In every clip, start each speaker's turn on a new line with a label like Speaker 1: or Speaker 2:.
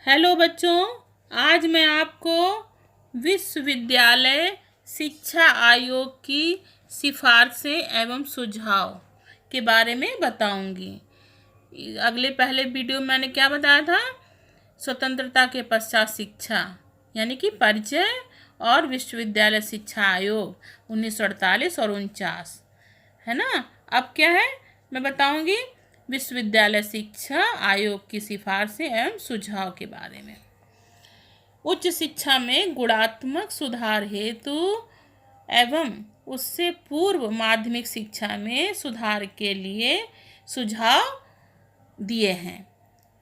Speaker 1: Hello बच्चों, आज मैं आपको विश्वविद्यालय शिक्षा आयोग की सिफारिशें एवं सुझाव के बारे में बताऊंगी। पहले वीडियो में मैंने क्या बताया था? स्वतंत्रता के पश्चात शिक्षा यानी कि परिचय और विश्वविद्यालय शिक्षा आयोग 1948 और 49 है ना। अब क्या है मैं बताऊंगी विश्वविद्यालय शिक्षा आयोग की सिफारिशें एवं सुझाव के बारे में। उच्च शिक्षा में गुणात्मक सुधार हेतु एवं उससे पूर्व माध्यमिक शिक्षा में सुधार के लिए सुझाव दिए हैं,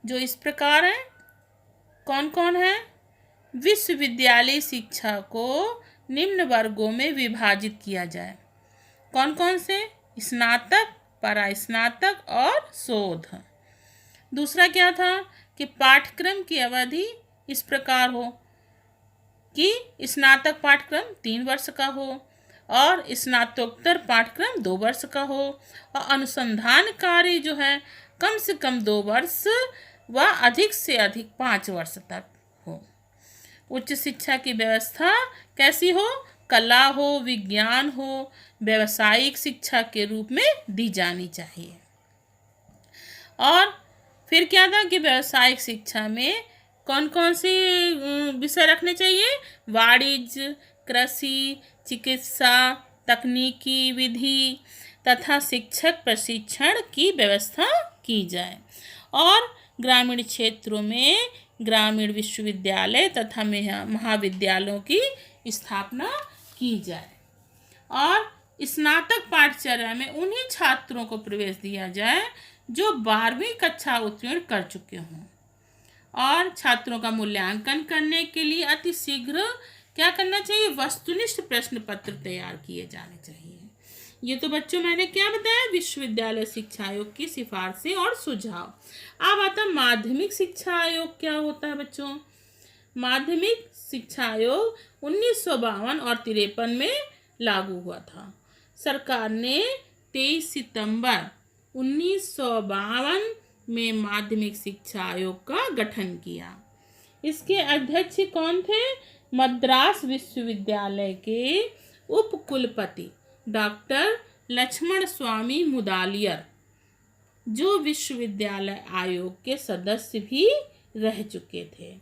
Speaker 1: जो इस प्रकार हैं। कौन कौन है? विश्वविद्यालय शिक्षा को निम्न वर्गों में विभाजित किया जाए। कौन कौन से? स्नातक, परास्नातक और शोध। दूसरा क्या था कि पाठ्यक्रम की अवधि इस प्रकार हो कि स्नातक पाठ्यक्रम 3 वर्ष का हो और स्नातकोत्तर पाठ्यक्रम 2 वर्ष का हो और अनुसंधान कार्य जो है कम से कम 2 वर्ष व अधिक से अधिक 5 वर्ष तक हो। उच्च शिक्षा की व्यवस्था कैसी हो? कला हो, विज्ञान हो, व्यावसायिक शिक्षा के रूप में दी जानी चाहिए। और फिर क्या था कि व्यावसायिक शिक्षा में कौन कौन से विषय रखने चाहिए? वाणिज्य, कृषि, चिकित्सा, तकनीकी विधि तथा शिक्षक प्रशिक्षण की व्यवस्था की जाए। और ग्रामीण क्षेत्रों में ग्रामीण विश्वविद्यालय तथा महाविद्यालयों की स्थापना की जाए। और स्नातक पाठ्यचर्या में उन्हीं छात्रों को प्रवेश दिया जाए जो 12वीं कक्षा उत्तीर्ण कर चुके हों। और छात्रों का मूल्यांकन करने के लिए अति शीघ्र क्या करना चाहिए? वस्तुनिष्ठ प्रश्न पत्र तैयार किए जाने चाहिए। ये तो बच्चों मैंने क्या बताया? विश्वविद्यालय शिक्षा आयोग की सिफारिशें और सुझाव। अब आता माध्यमिक शिक्षा आयोग क्या होता है बच्चों? माध्यमिक शिक्षा आयोग 1952 और 53 में लागू हुआ था। सरकार ने 23 सितंबर 1952 में माध्यमिक शिक्षा आयोग का गठन किया। इसके अध्यक्ष कौन थे? मद्रास विश्वविद्यालय के उप कुलपति डॉक्टर लक्ष्मण स्वामी मुदालियर, जो विश्वविद्यालय आयोग के सदस्य भी रह चुके थे।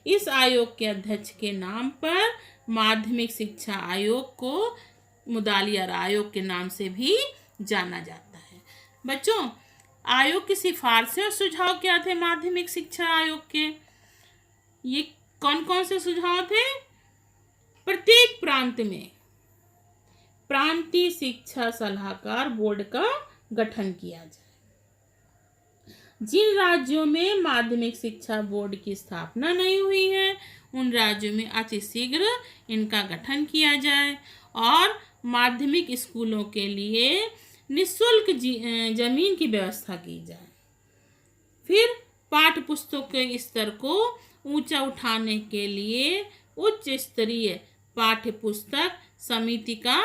Speaker 1: इस आयोग के अध्यक्ष के नाम पर माध्यमिक शिक्षा आयोग को मुदालियर आयोग के नाम से भी जाना जाता है। बच्चों, आयोग की सिफारिशें और सुझाव क्या थे माध्यमिक शिक्षा आयोग के? ये कौन कौन से सुझाव थे? प्रत्येक प्रांत में प्रांतीय शिक्षा सलाहकार बोर्ड का गठन किया जाए। जिन राज्यों में माध्यमिक शिक्षा बोर्ड की स्थापना नहीं हुई है उन राज्यों में अति शीघ्र इनका गठन किया जाए। और माध्यमिक स्कूलों के लिए निःशुल्क जमीन की व्यवस्था की जाए। फिर पाठ्य पुस्तकों के स्तर को ऊंचा उठाने के लिए उच्च स्तरीय पाठ्य पुस्तक समिति का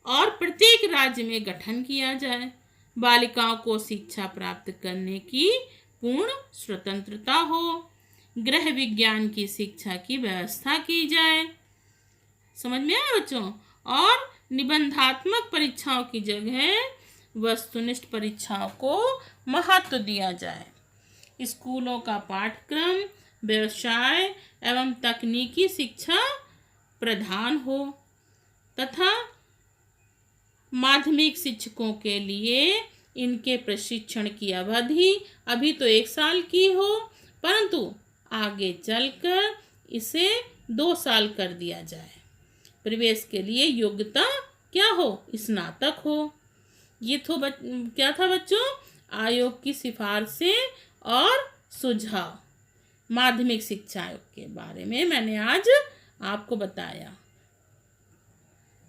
Speaker 1: और प्रत्येक राज्य में गठन किया जाए। बालिकाओं को शिक्षा प्राप्त करने की पूर्ण स्वतंत्रता हो। गृह विज्ञान की शिक्षा की व्यवस्था की जाए। समझ में आया बच्चों? और निबंधात्मक परीक्षाओं की जगह वस्तुनिष्ठ परीक्षाओं को महत्व दिया जाए। स्कूलों का पाठ्यक्रम व्यवसाय एवं तकनीकी शिक्षा प्रधान हो तथा माध्यमिक शिक्षकों के लिए इनके प्रशिक्षण की अवधि अभी तो 1 साल की हो, परंतु आगे चलकर इसे 2 साल कर दिया जाए। प्रवेश के लिए योग्यता क्या हो? स्नातक हो। ये तो क्या था बच्चों? आयोग की सिफारिशें और सुझाव माध्यमिक शिक्षा आयोग के बारे में मैंने आज आपको बताया।